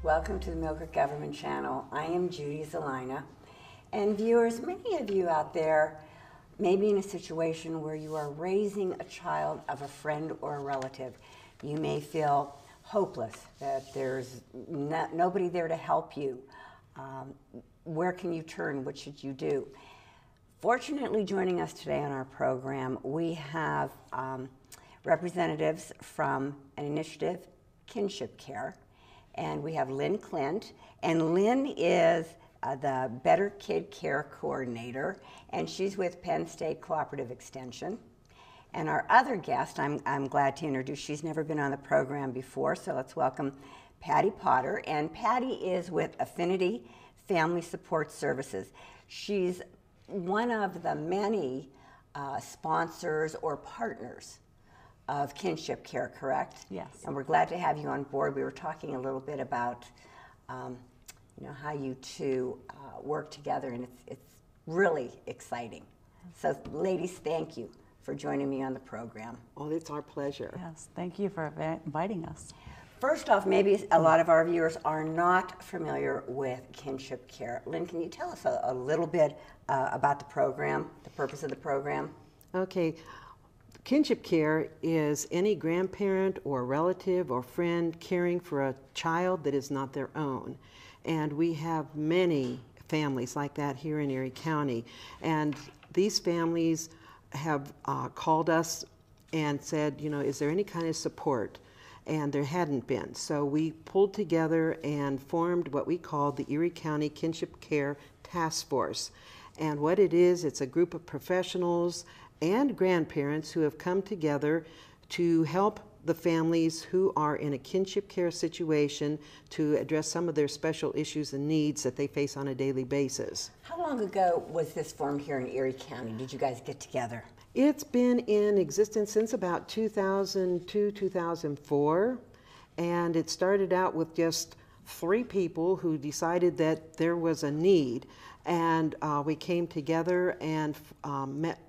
Welcome to the Millcreek Government Channel. I am Judy Zelina. And viewers, many of you out there may be in a situation where you are raising a child of a friend or a relative. You may feel hopeless, that there's nobody there to help you. Where can you turn? What should you do? Fortunately, joining us today on our program, we have representatives from an initiative, Kinship Care, and we have Lynn Clint, and Lynn is the Better Kid Care Coordinator, and she's with Penn State Cooperative Extension. And our other guest, I'm glad to introduce, she's never been on the program before, so let's welcome Patty Potter. And Patty is with Affinity Family Support Services. She's one of the many sponsors or partners of Kinship Care, correct? Yes. And we're glad to have you on board. We were talking a little bit about how you two work together, and it's really exciting. So ladies, thank you for joining me on the program. Oh, it's our pleasure. Yes, thank you for inviting us. First off, maybe a lot of our viewers are not familiar with Kinship Care. Lynn, can you tell us a little bit about the program, the purpose of the program? Okay. Kinship Care is any grandparent or relative or friend caring for a child that is not their own. And we have many families like that here in Erie County. And these families have called us and said, is there any kind of support? And there hadn't been. So we pulled together and formed what we called the Erie County Kinship Care Task Force. And what it is, it's a group of professionals and grandparents who have come together to help the families who are in a kinship care situation to address some of their special issues and needs that they face on a daily basis. How long ago was this formed here in Erie County? Did you guys get together? It's been in existence since about 2002, 2004, and it started out with just 3 people who decided that there was a need, and we came together and met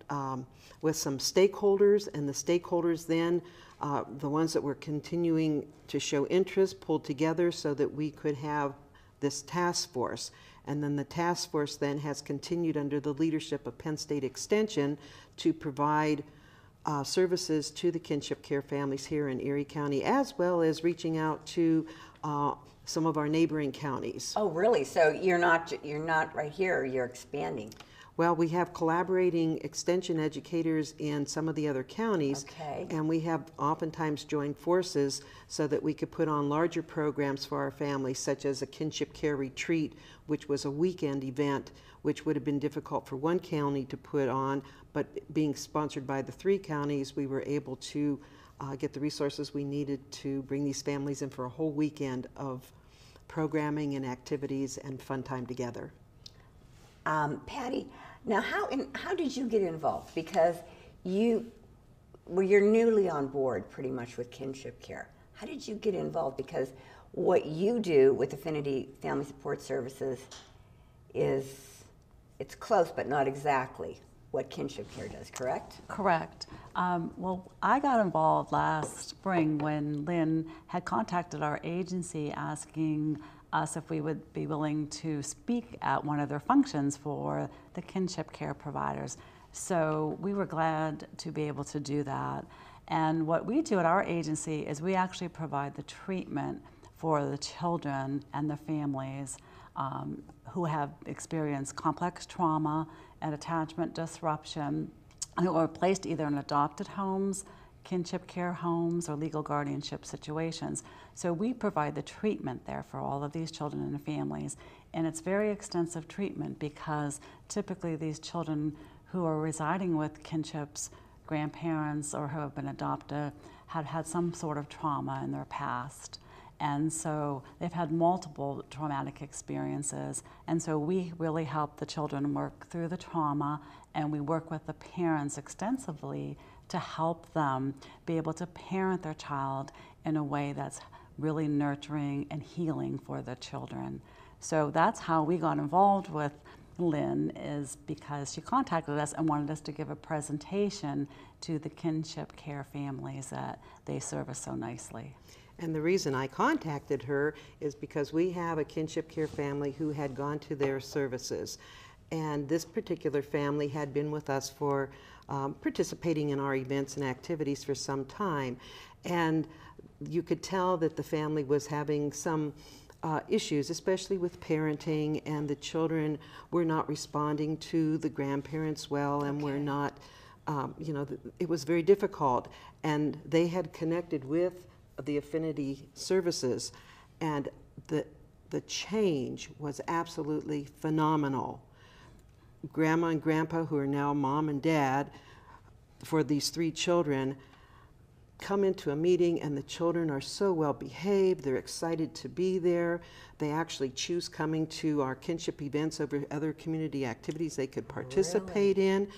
with some stakeholders, and the stakeholders then, the ones that were continuing to show interest, pulled together so that we could have this task force. And then the task force then has continued under the leadership of Penn State Extension to provide services to the kinship care families here in Erie County, as well as reaching out to some of our neighboring counties. Oh, really? So you're not right here, you're expanding. Well, we have collaborating extension educators in some of the other counties, okay, and we have oftentimes joined forces so that we could put on larger programs for our families, such as a kinship care retreat, which was a weekend event, which would have been difficult for one county to put on, but being sponsored by the 3 counties, we were able to get the resources we needed to bring these families in for a whole weekend of programming and activities and fun time together. Patty, now how did you get involved? Because you're newly on board pretty much with Kinship Care. How did you get involved? Because what you do with Affinity Family Support Services it's close but not exactly what Kinship Care does, correct? Correct. Well, I got involved last spring when Lynn had contacted our agency asking us if we would be willing to speak at one of their functions for the kinship care providers. So we were glad to be able to do that. And what we do at our agency is we actually provide the treatment for the children and the families who have experienced complex trauma and attachment disruption, who are placed either in adopted homes, kinship care homes, or legal guardianship situations. So we provide the treatment there for all of these children and families. And it's very extensive treatment because typically these children who are residing with kinship's grandparents or who have been adopted had had some sort of trauma in their past. And so they've had multiple traumatic experiences. And so we really help the children work through the trauma, and we work with the parents extensively to help them be able to parent their child in a way that's really nurturing and healing for the children. So that's how we got involved with Lynn, is because she contacted us and wanted us to give a presentation to the kinship care families that they service so nicely. And the reason I contacted her is because we have a Kinship Care family who had gone to their services. And this particular family had been with us for participating in our events and activities for some time. And you could tell that the family was having some issues, especially with parenting, and the children were not responding to the grandparents well, and were not, you know, it was very difficult. And they had connected with the Affinity services, and the change was absolutely phenomenal. Grandma and Grandpa, who are now mom and dad for these 3 children, come into a meeting and the children are so well behaved. They're excited to be there. They actually choose coming to our kinship events over other community activities they could participate in.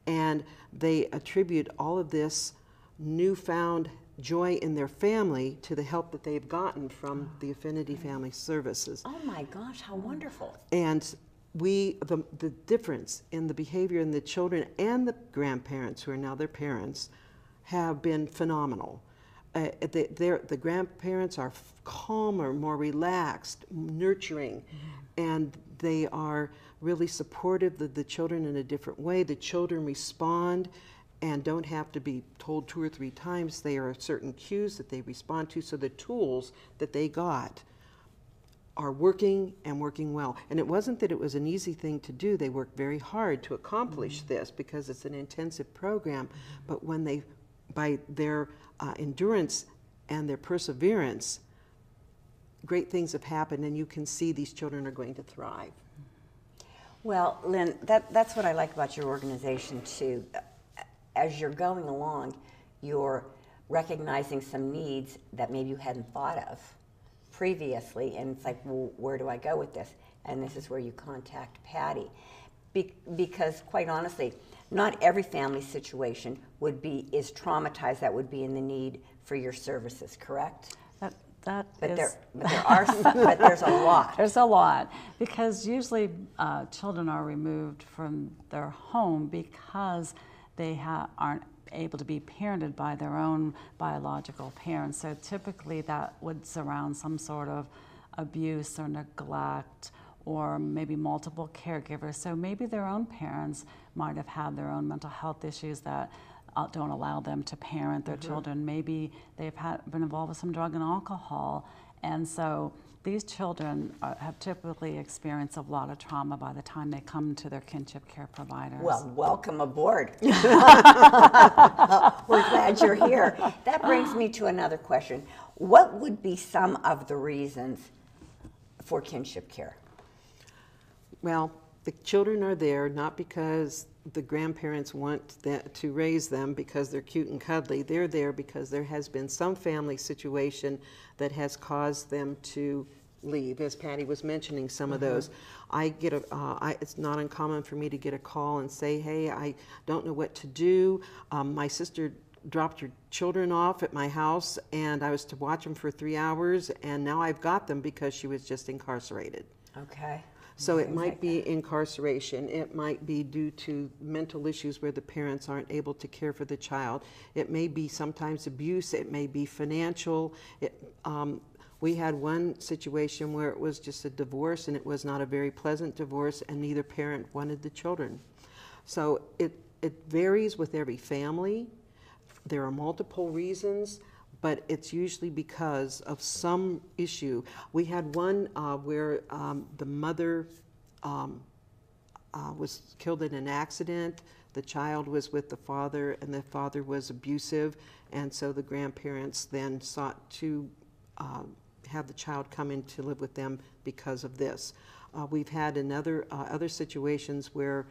And they attribute all of this newfound joy in their family to the help that they've gotten from the Affinity Family Services. Oh my gosh, how wonderful. And the difference in the behavior in the children and the grandparents, who are now their parents, have been phenomenal. The grandparents are calmer, more relaxed, nurturing, and they are really supportive of the children in a different way. The children respond and don't have to be told 2 or 3 times. There are certain cues that they respond to, so the tools that they got are working and working well. And it wasn't that it was an easy thing to do. They worked very hard to accomplish this because it's an intensive program. But when they, by their endurance and their perseverance, great things have happened, and you can see these children are going to thrive. Well, Lynn, that's what I like about your organization too. As you're going along, you're recognizing some needs that maybe you hadn't thought of previously, and it's like, well, where do I go with this? And this is where you contact Patty. Because quite honestly, not every family situation is traumatized that would be in the need for your services, correct? But there's a lot. There's a lot, because usually children are removed from their home because they aren't able to be parented by their own biological parents. So typically that would surround some sort of abuse or neglect, or maybe multiple caregivers. So maybe their own parents might have had their own mental health issues that don't allow them to parent their children. Maybe they've been involved with some drug and alcohol. And so these children have typically experienced a lot of trauma by the time they come to their kinship care providers. Well, welcome aboard. We're glad you're here. That brings me to another question. What would be some of the reasons for kinship care? Well, the children are there not because the grandparents want to raise them because they're cute and cuddly. They're there because there has been some family situation that has caused them to leave, as Patty was mentioning some of those. I get it's not uncommon for me to get a call and say, hey, I don't know what to do. My sister dropped her children off at my house and I was to watch them for 3 hours, and now I've got them because she was just incarcerated. Okay. So it might be incarceration. It might be due to mental issues where the parents aren't able to care for the child. It may be sometimes abuse. It may be financial. We had one situation where it was just a divorce, and it was not a very pleasant divorce, and neither parent wanted the children. So it varies with every family. There are multiple reasons, but it's usually because of some issue. We had one where the mother was killed in an accident. The child was with the father, and the father was abusive, and so the grandparents then sought to have the child come in to live with them because of this. We've had other situations where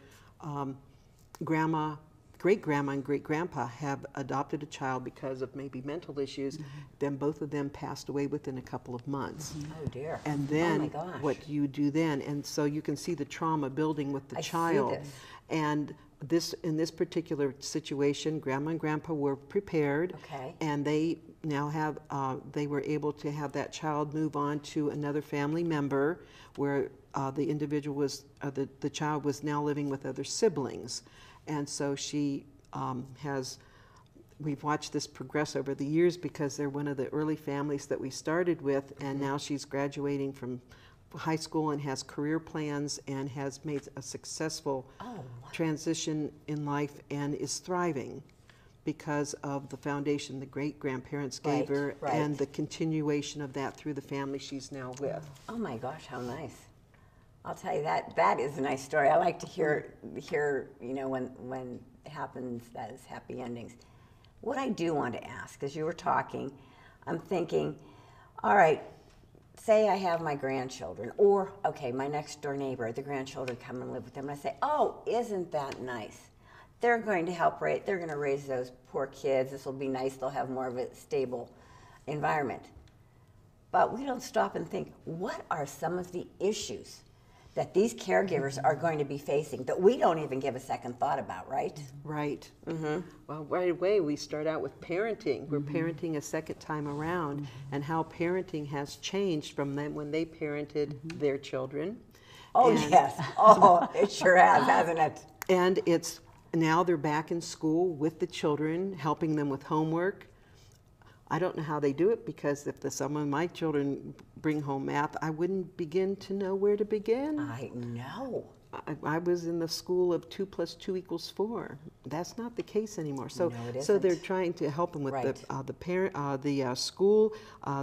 great-grandma and great-grandpa have adopted a child because of maybe mental issues, then both of them passed away within a couple of months. Oh dear. And then oh my gosh. what do you do then? And so you can see the trauma building with the child. See this. And in this particular situation, Grandma and Grandpa were prepared, and they now have, they were able to have that child move on to another family member where the individual was, the child was now living with other siblings. And so she has we've watched this progress over the years because they're one of the early families that we started with, and now she's graduating from high school and has career plans and has made a successful transition in life and is thriving because of the foundation the great-grandparents gave her and the continuation of that through the family she's now with. Oh my gosh, how nice. I'll tell you, that is a nice story. I like to hear you know, when it happens, that is happy endings. What I do want to ask, as you were talking, I'm thinking, all right, say I have my grandchildren, or, okay, my next door neighbor, the grandchildren come and live with them, and I say, oh, isn't that nice? They're going to help they're going to raise those poor kids. This will be nice. They'll have more of a stable environment. But we don't stop and think, what are some of the issues that these caregivers are going to be facing that we don't even give a second thought about, right? Right. Well, right away we start out with parenting. We're parenting a second time around, and how parenting has changed from them when they parented their children. Oh, yes. Oh, it sure has, hasn't it? And it's now they're back in school with the children, helping them with homework. I don't know how they do it, because if some of my children bring home math, I wouldn't begin to know where to begin. I know. I was in the school of 2 + 2 = 4. That's not the case anymore. So, No, it so they're isn't. trying to help them with Right. the school.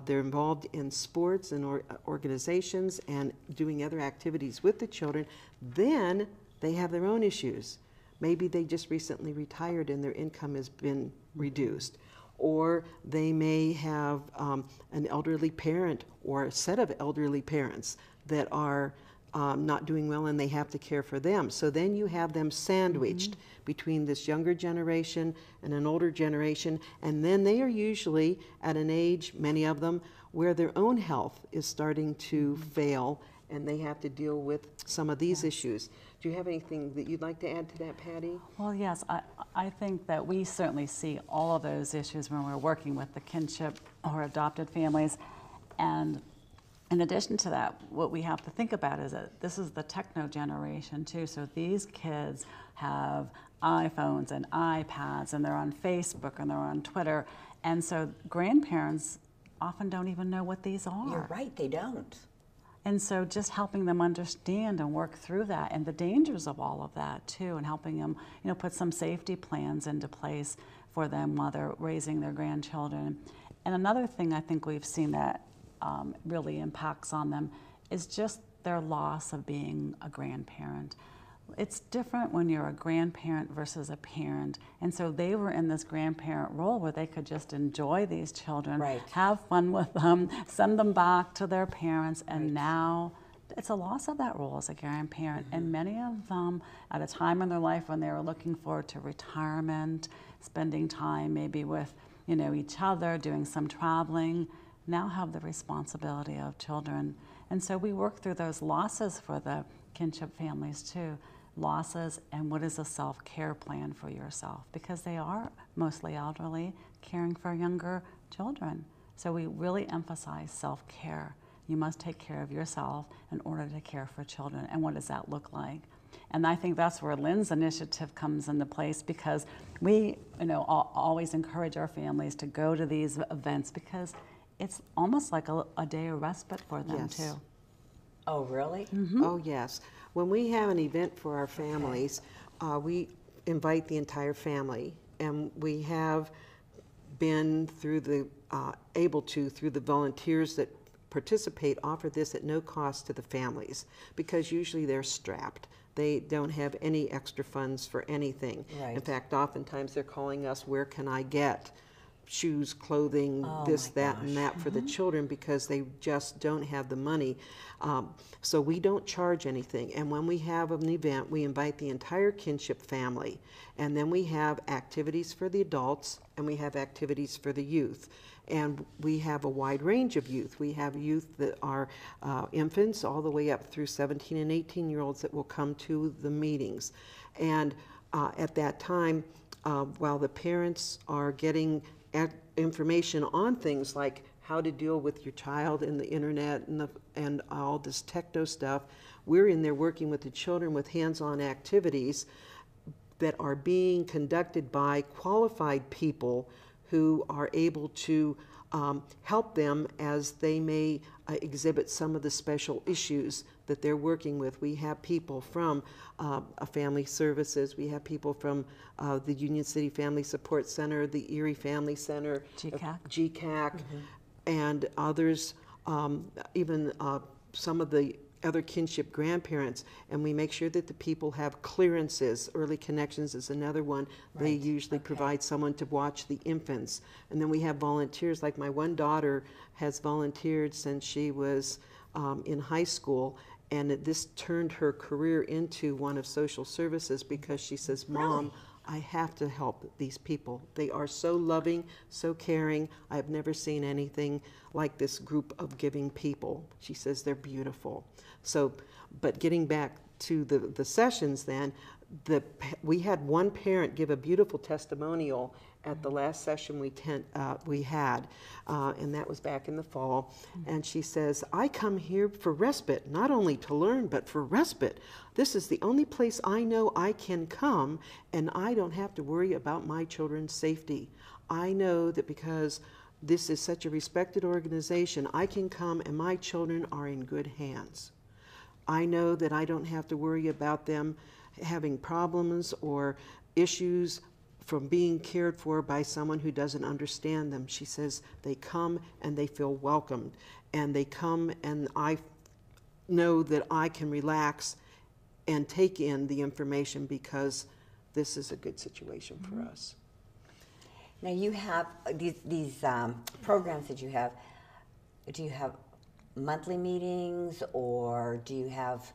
They're involved in sports and organizations and doing other activities with the children. Then they have their own issues. Maybe they just recently retired and their income has been reduced. Or they may have an elderly parent or a set of elderly parents that are not doing well, and they have to care for them. So then you have them sandwiched between this younger generation and an older generation, and then they are usually at an age, many of them, where their own health is starting to fail, and they have to deal with some of these issues. Do you have anything that you'd like to add to that, Patty? Well, yes, I think that we certainly see all of those issues when we're working with the kinship or adopted families. And in addition to that, what we have to think about is that this is the techno generation too. So these kids have iPhones and iPads, and they're on Facebook and they're on Twitter. And so grandparents often don't even know what these are. You're right, they don't. And so just helping them understand and work through that and the dangers of all of that too, and helping them, you know, put some safety plans into place for them while they're raising their grandchildren. And another thing I think we've seen that really impacts on them is just their loss of being a grandparent. It's different when you're a grandparent versus a parent. And so they were in this grandparent role where they could just enjoy these children, have fun with them, send them back to their parents, and now it's a loss of that role as a grandparent. And many of them, at a time in their life when they were looking forward to retirement, spending time maybe with, you know, each other, doing some traveling, now have the responsibility of children. And so we work through those losses for the kinship families too. Losses, and what is a self-care plan for yourself, because they are mostly elderly, caring for younger children. So we really emphasize self-care. You must take care of yourself in order to care for children. And what does that look like? And I think that's where Lynn's initiative comes into place, because we, you know, always encourage our families to go to these events, because it's almost like a day of respite for them too. Oh, really? Oh, yes. When we have an event for our families, we invite the entire family, and we have been through the through the volunteers that participate, offer this at no cost to the families, because usually they're strapped. They don't have any extra funds for anything. In fact, oftentimes they're calling us, where can I get shoes, clothing, this, that, and that for the children, because they just don't have the money. So we don't charge anything. And when we have an event, we invite the entire kinship family. And then we have activities for the adults, and we have activities for the youth. And we have a wide range of youth. We have youth that are infants all the way up through 17 and 18-year-olds that will come to the meetings. And at that time, while the parents are getting information on things like how to deal with your child and the internet and all this techno stuff, we're in there working with the children with hands-on activities, that are being conducted by qualified people who are able to help them as they may exhibit some of the special issues that they're working with. We have people from Family Services, we have people from the Union City Family Support Center, the Erie Family Center, GCAC, and others, even some of the other kinship grandparents, and we make sure that the people have clearances. Early Connections is another one. Right. They usually provide someone to watch the infants. And then we have volunteers, like my one daughter has volunteered since she was in high school, and this turned her career into one of social services because she says, Mom, I have to help these people. They are so loving, so caring. I have never seen anything like this group of giving people. She says they're beautiful. So, but getting back to the sessions then, we had one parent give a beautiful testimonial at the last session we had, and that was back in the fall. And she says, I come here for respite, not only to learn, but for respite. This is the only place I know I can come, and I don't have to worry about my children's safety. I know that because this is such a respected organization, I can come and my children are in good hands. I know that I don't have to worry about them having problems or issues from being cared for by someone who doesn't understand them. She says they come and they feel welcomed, and they come and I know that I can relax and take in the information because this is a good situation for us. Now you have these programs that you have. Do you have monthly meetings, or do you have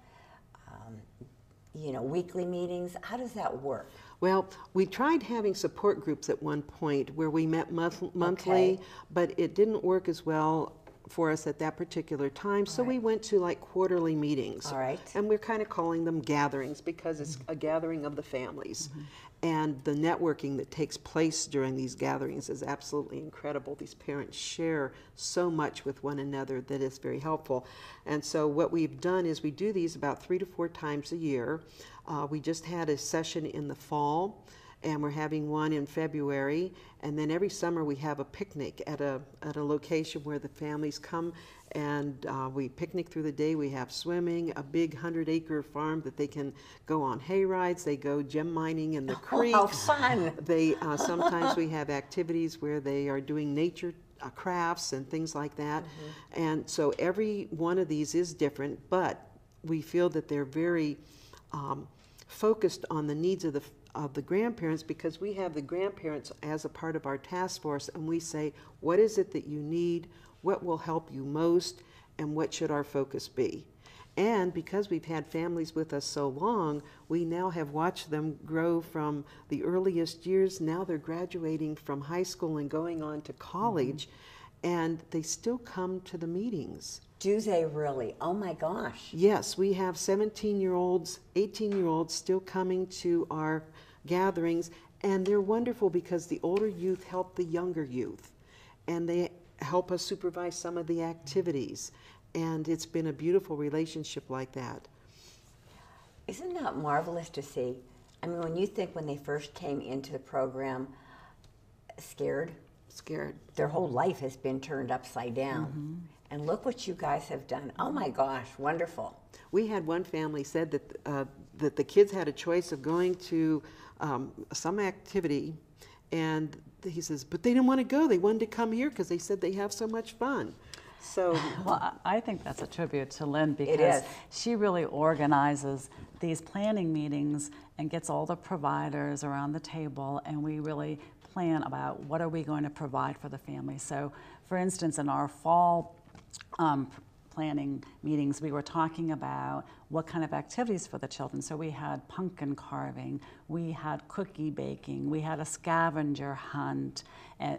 weekly meetings? How does that work? Well, we tried having support groups at one point where we met monthly, but it didn't work as well for us at that particular time, so we went to like quarterly meetings. All right. And we're kind of calling them gatherings because it's a gathering of the families. And the networking that takes place during these gatherings is absolutely incredible. These parents share so much with one another that is very helpful. And so what we've done is we do these about 3 to 4 times a year. We just had a session in the fall, and we're having one in February, and then every summer we have a picnic at a location where the families come, and we picnic through the day. We have swimming, a big 100-acre farm that they can go on hay rides. They go gem mining in the creeks. How fun! They sometimes we have activities where they are doing nature crafts and things like that. And so every one of these is different, but we feel that they're very focused on the needs of the grandparents, because we have the grandparents as a part of our task force, and we say, what is it that you need, what will help you most, and what should our focus be? And because we've had families with us so long, we now have watched them grow from the earliest years. Now they're graduating from high school and going on to college, and they still come to the meetings. Do they really? Oh my gosh. Yes, we have 17-year-olds, 18-year-olds still coming to our gatherings, and they're wonderful because the older youth help the younger youth, and they help us supervise some of the activities, and it's been a beautiful relationship like that. Isn't that marvelous to see? I mean, when you think when they first came into the program, scared, their whole life has been turned upside down. And look what you guys have done. Oh my gosh, wonderful. We had one family said that the kids had a choice of going to some activity, and he says, but they didn't want to go. They wanted to come here because they said they have so much fun. So, well, I think that's a tribute to Lynn, because she really organizes these planning meetings and gets all the providers around the table, and we really plan about what are we going to provide for the family. So, for instance, in our fall planning meetings, we were talking about what kind of activities for the children. So we had pumpkin carving, we had cookie baking, we had a scavenger hunt, and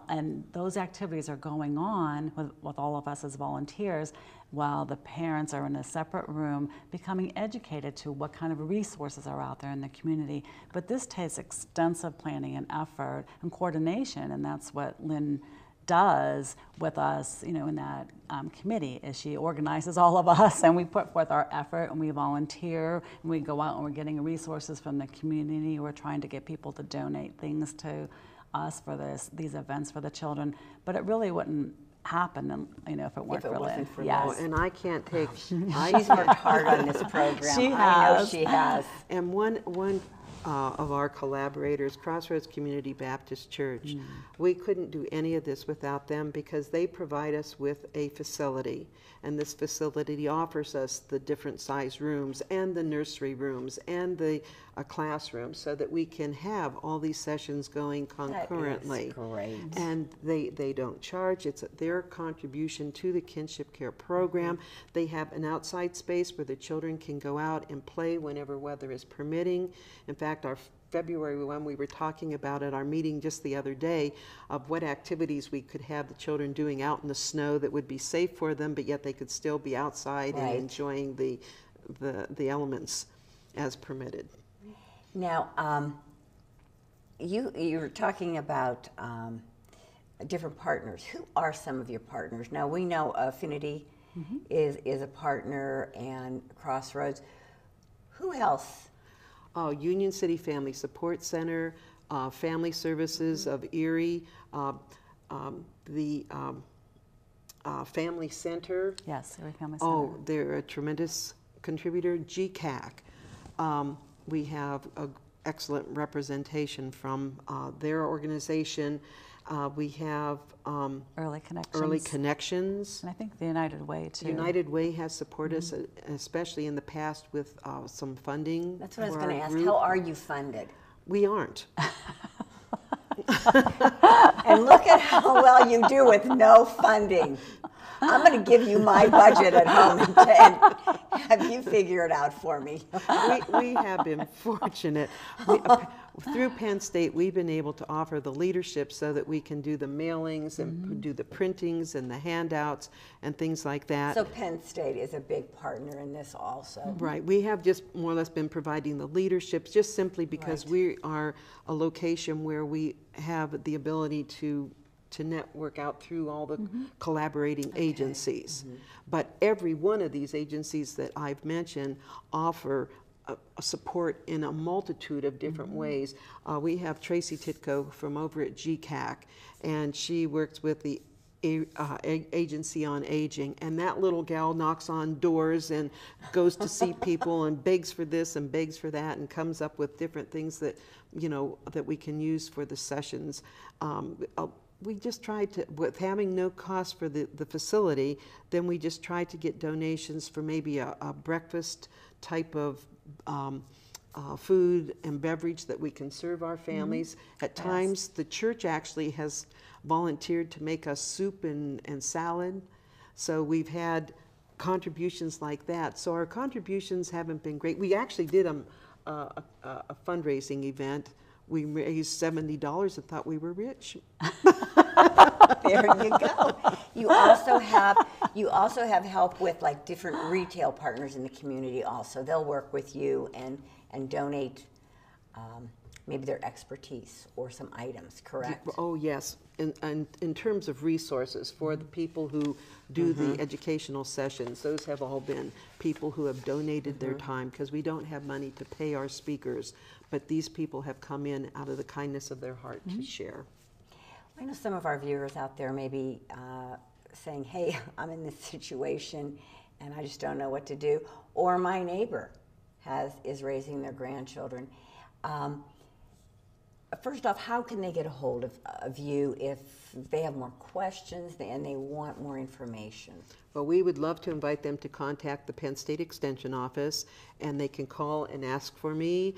and those activities are going on with all of us as volunteers, while the parents are in a separate room becoming educated to what kind of resources are out there in the community. But this takes extensive planning and effort and coordination, and that's what Lynn does with us, in that committee, is she organizes all of us, and we put forth our effort, and we volunteer, and we go out and we're getting resources from the community. We're trying to get people to donate things to us for these events for the children. But it really wouldn't happen, if it weren't for Lynn. Oh, and I can't take. She's worked hard on this program. She I know has. she has. And one of our collaborators, Crossroads Community Baptist Church, we couldn't do any of this without them because they provide us with a facility. And this facility offers us the different size rooms and the nursery rooms and the classroom so that we can have all these sessions going concurrently. That is great. And they don't charge. It's their contribution to the Kinship Care program. They have an outside space where the children can go out and play whenever weather is permitting. In fact, our February one, we were talking about at our meeting just the other day of what activities we could have the children doing out in the snow that would be safe for them, but yet they could still be outside and enjoying the elements as permitted. Now, you were talking about different partners. Who are some of your partners? Now, we know Affinity is a partner, and Crossroads. Who else? Union City Family Support Center, Family Services of Erie, the Family Center. Yes, Erie Family Center. Oh, they're a tremendous contributor. GCAC. We have an excellent representation from their organization. We have Early Connections. Early Connections. And I think the United Way, too. United Way has supported us, especially in the past with some funding. That's what I was for going to our ask. group. How are you funded? We aren't. And look at how well you do with no funding. I'm going to give you my budget at home and have you figure it out for me. We have been fortunate. Through Penn State, we've been able to offer the leadership so that we can do the mailings and do the printings and the handouts and things like that. So Penn State is a big partner in this also. Right. We have just more or less been providing the leadership just simply because we are a location where we have the ability to network out through all the collaborating agencies. But every one of these agencies that I've mentioned offer a support in a multitude of different ways. We have Tracy Titko from over at GCAC, and she works with the Agency on Aging, and that little gal knocks on doors and goes to see people and begs for this and begs for that and comes up with different things that that we can use for the sessions. We just tried to, with having no cost for the facility, then we just tried to get donations for maybe a breakfast type of food and beverage that we can serve our families. At times, the church actually has volunteered to make us soup and salad. So we've had contributions like that. So our contributions haven't been great. We actually did a fundraising event. We raised $70 and thought we were rich. There you go. You also have help with like different retail partners in the community also. They'll work with you and donate maybe their expertise or some items, correct? Oh, yes. And in terms of resources for the people who do the educational sessions, those have all been people who have donated their time because we don't have money to pay our speakers, but these people have come in out of the kindness of their heart to share. I know some of our viewers out there may be saying, hey, I'm in this situation and I just don't know what to do. Or my neighbor is raising their grandchildren. First off, how can they get a hold of you if they have more questions and they want more information? Well, we would love to invite them to contact the Penn State Extension Office, and they can call and ask for me.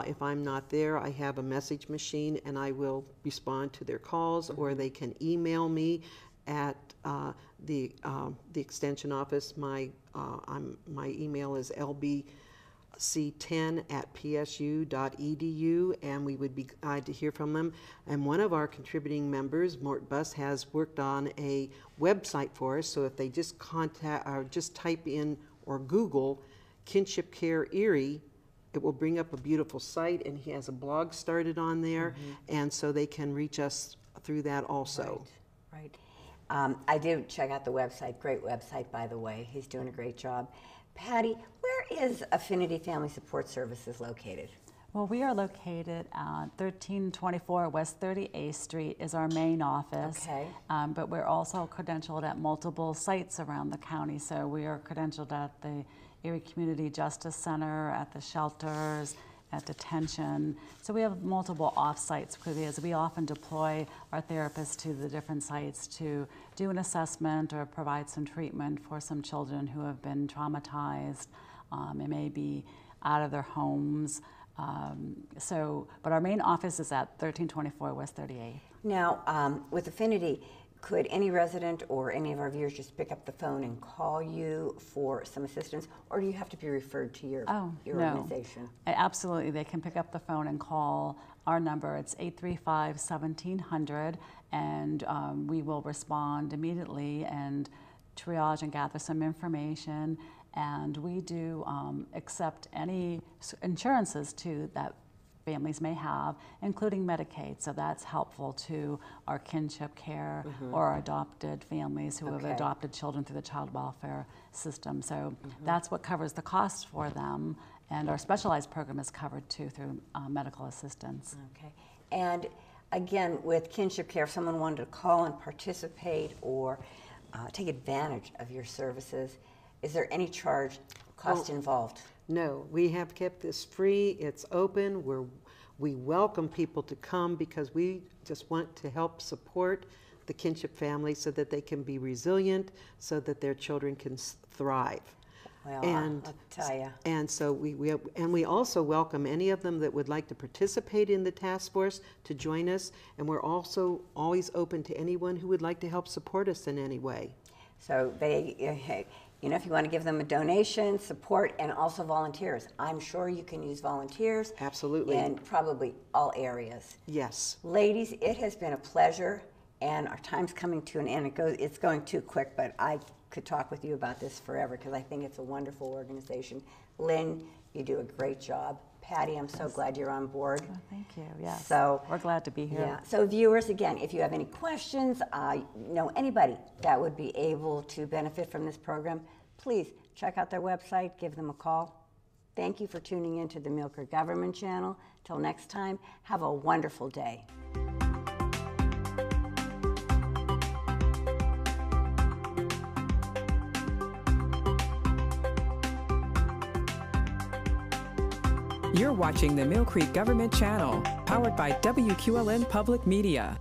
If I'm not there, I have a message machine, and I will respond to their calls, or they can email me at the Extension Office. My email is lbc10@psu.edu, and we would be glad to hear from them. And one of our contributing members, Mort Buss, has worked on a website for us, so if they just contact or just type in or Google Kinship Care Erie, it will bring up a beautiful site, and he has a blog started on there, and so they can reach us through that also. Right. I did check out the website. Great website, by the way. He's doing a great job. Patty, where is Affinity Family Support Services located? Well, we are located at 1324 West 38th Street is our main office. Okay. But we're also credentialed at multiple sites around the county. So we are credentialed at the Erie Community Justice Center, at the shelters, at detention. So we have multiple off-sites because we often deploy our therapists to the different sites to do an assessment or provide some treatment for some children who have been traumatized and may be out of their homes. But our main office is at 1324 West 38th. Now, with Affinity, could any resident or any of our viewers just pick up the phone and call you for some assistance, or do you have to be referred to your No. organization? Absolutely, they can pick up the phone and call our number. It's 835-1700, and we will respond immediately and triage and gather some information. And we do accept any insurances too that families may have, including Medicaid. So that's helpful to our Kinship Care or our adopted families who have adopted children through the child welfare system. So that's what covers the cost for them. And our specialized program is covered too through medical assistance. Okay. And again, with Kinship Care, if someone wanted to call and participate or take advantage of your services, is there any cost involved? No, we have kept this free. It's open. We welcome people to come because we just want to help support the Kinship family so that they can be resilient, so that their children can thrive. Well, and I'll tell you. And so we also welcome any of them that would like to participate in the task force to join us. And we're also always open to anyone who would like to help support us in any way. So if you want to give them a donation, support, and also volunteers. I'm sure you can use volunteers. Absolutely. In probably all areas. Yes. Ladies, it has been a pleasure, and our time's coming to an end. It's going too quick, but I could talk with you about this forever because I think it's a wonderful organization. Lynn, you do a great job. Patty, I'm so glad you're on board. Oh, thank you. Yes. So we're glad to be here. Yeah. So viewers, again, if you have any questions, know anybody that would be able to benefit from this program, please check out their website, give them a call. Thank you for tuning in to the Millcreek Government Channel. Till next time, have a wonderful day. You're watching the Millcreek Government Channel, powered by WQLN Public Media.